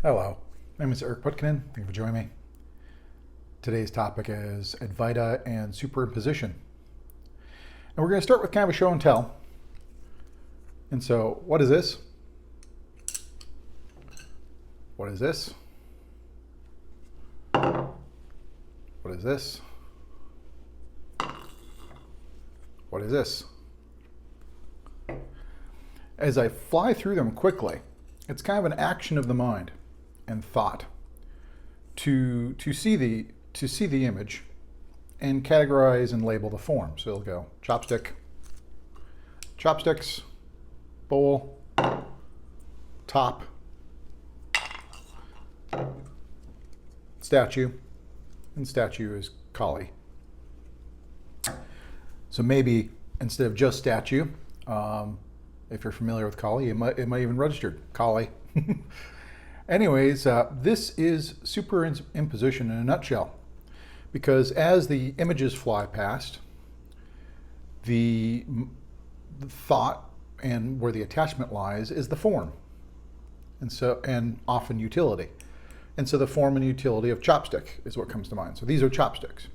Hello, my name is Eric Putkonen. Thank you for joining me. Today's topic is Advaita and superimposition. And we're going to start with kind of a show and tell. And so, what is this? What is this? What is this? What is this? As I fly through them quickly, it's kind of an action of the mind and thought to see the image and categorize and label the form. So it'll go chopstick, chopsticks, bowl, top, statue, and statue is Kali. So maybe instead of just statue, if you're familiar with Kali, it might even registered Kali. Anyways, this is superimposition in a nutshell, because as the images fly past, the thought and where the attachment lies is the form, and often utility. And so the form and utility of chopstick is what comes to mind. So these are chopsticks.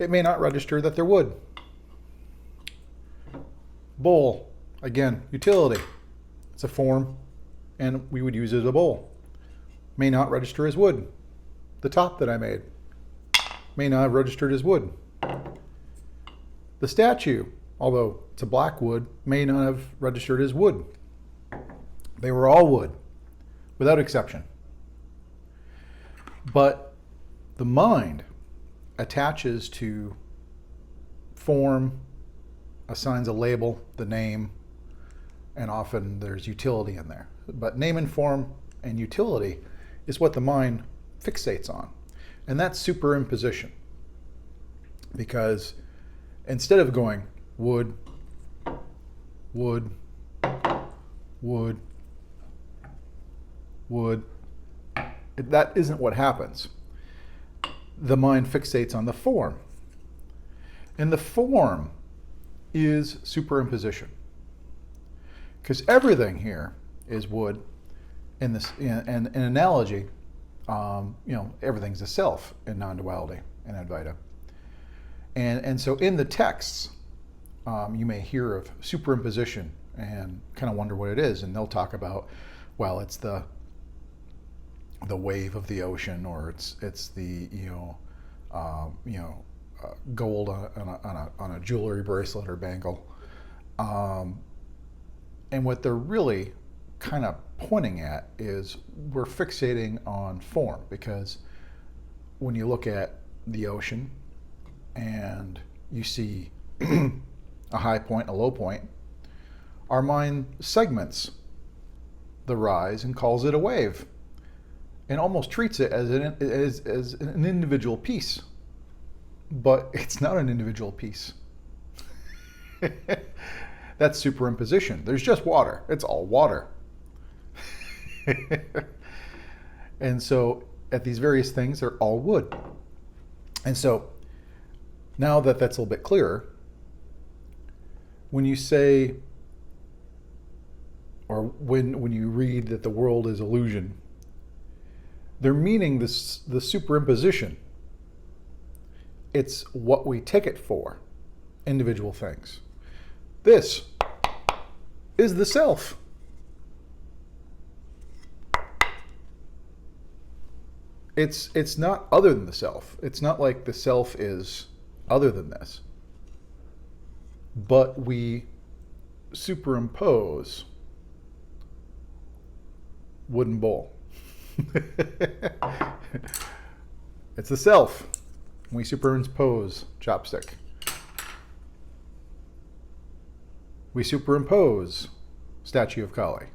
It may not register that they're wood. Bowl, again, utility. It's a form, and we would use it as a bowl. May not register as wood. The top that I made may not have registered as wood. The statue, although it's a black wood, may not have registered as wood. They were all wood, without exception. But the mind attaches to form, assigns a label, the name, and often there's utility in there. But name and form and utility is what the mind fixates on. And that's superimposition. Because instead of going wood, wood, wood, wood, that isn't what happens. The mind fixates on the form. And the form is superimposition. Because everything here is wood. In this, an analogy, everything's a self in non-duality and Advaita. And so in the texts, you may hear of superimposition and kind of wonder what it is. And they'll talk about, well, it's the wave of the ocean, or it's the gold on a jewelry bracelet or bangle. And what they're really kind of pointing at is we're fixating on form, because when you look at the ocean and you see a high point, a low point, our mind segments the rise and calls it a wave and almost treats it as an individual piece. But it's not an individual piece. That's superimposition. There's just water. It's all water. And so at these various things, they're all wood. And so now that that's a little bit clearer, when you say, or when you read that the world is illusion, they're meaning the superimposition. It's what we take it for, individual things. This is the self. It's not other than the self. It's not like the self is other than this. But we superimpose wooden bowl. It's the self. We superimpose chopstick. We superimpose statue of Kali.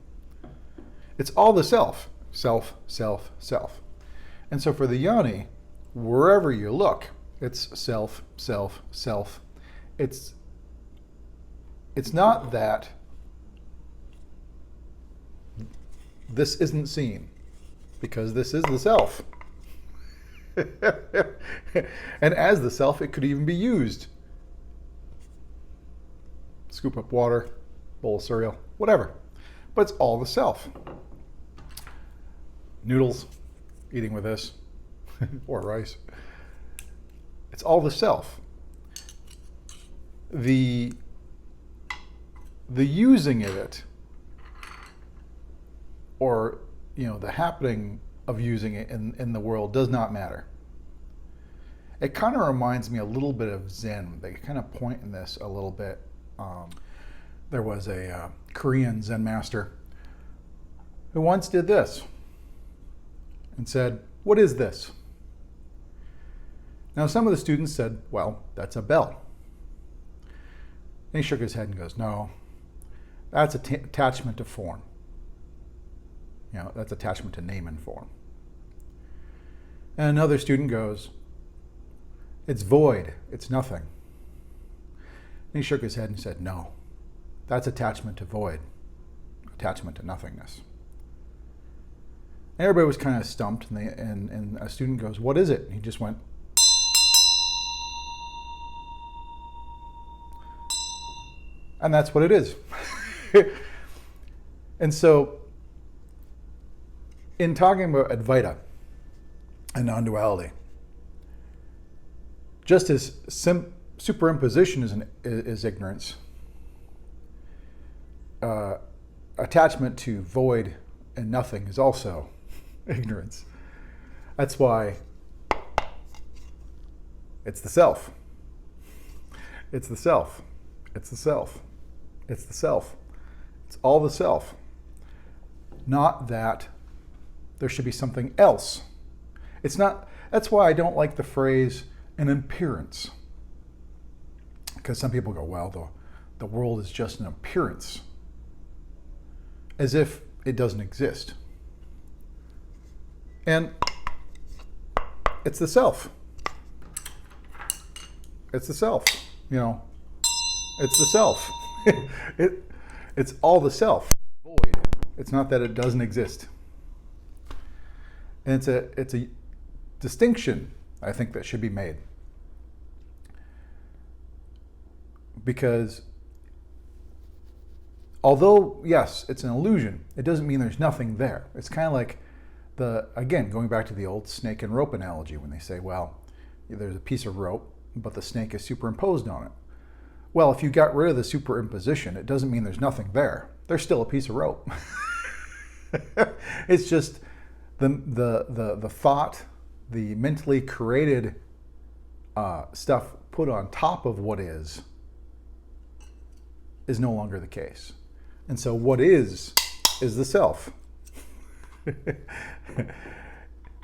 It's all the self. Self, self, self. And so for the Jnani, wherever you look, it's self, self, self. It's not that this isn't seen, because this is the self. And as the self, it could even be used. Scoop up water, bowl of cereal, whatever. But it's all the self. noodles, eating with this, or rice. It's all the self. The using of it, or the happening of using it in the world does not matter. It kind of reminds me a little bit of Zen. They kind of point in this a little bit. There was a Korean Zen master who once did this and said, "What is this?" Now some of the students said, "Well, that's a bell." And he shook his head and goes, "No, that's attachment to form. That's attachment to name and form." And another student goes, "It's void, it's nothing." And he shook his head and said, "No, that's attachment to void, attachment to nothingness." And everybody was kind of stumped, and a student goes, "What is it?" And he just went, and that's what it is. And so, in talking about Advaita and non-duality, just as superimposition is ignorance, attachment to void and nothing is also ignorance. That's why it's the self. It's the self. It's the self. It's the self. It's all the self. Not that there should be something else. It's not. That's why I don't like the phrase an appearance. Because some people go, well, the world is just an appearance. As if it doesn't exist. And it's the self. It's the self. It's the self. It's all the self. Void. It's not that it doesn't exist. And it's a distinction, I think, that should be made. Because although, yes, it's an illusion, it doesn't mean there's nothing there. It's kind of like again, going back to the old snake and rope analogy, when they say, well, there's a piece of rope, but the snake is superimposed on it. Well, if you got rid of the superimposition, it doesn't mean there's nothing there. There's still a piece of rope. It's just the thought, the mentally created stuff put on top of what is no longer the case. And so what is the self.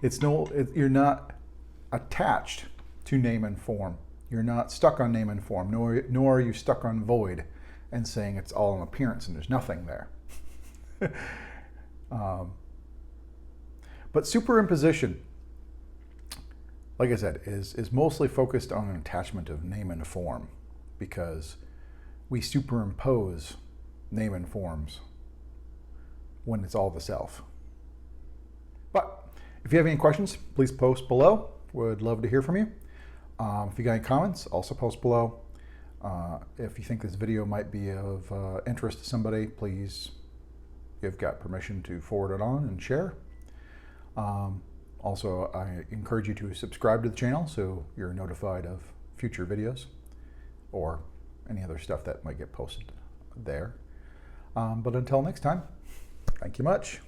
You're not attached to name and form. You're not stuck on name and form, nor are you stuck on void and saying it's all an appearance and there's nothing there. But superimposition, like I said, is mostly focused on an attachment of name and form, because we superimpose name and forms when it's all the self. But if you have any questions, please post below. Would love to hear from you. If you got any comments, also post below. If you think this video might be of interest to somebody, please, you've got permission to forward it on and share. Also, I encourage you to subscribe to the channel so you're notified of future videos or any other stuff that might get posted there. But until next time, thank you much.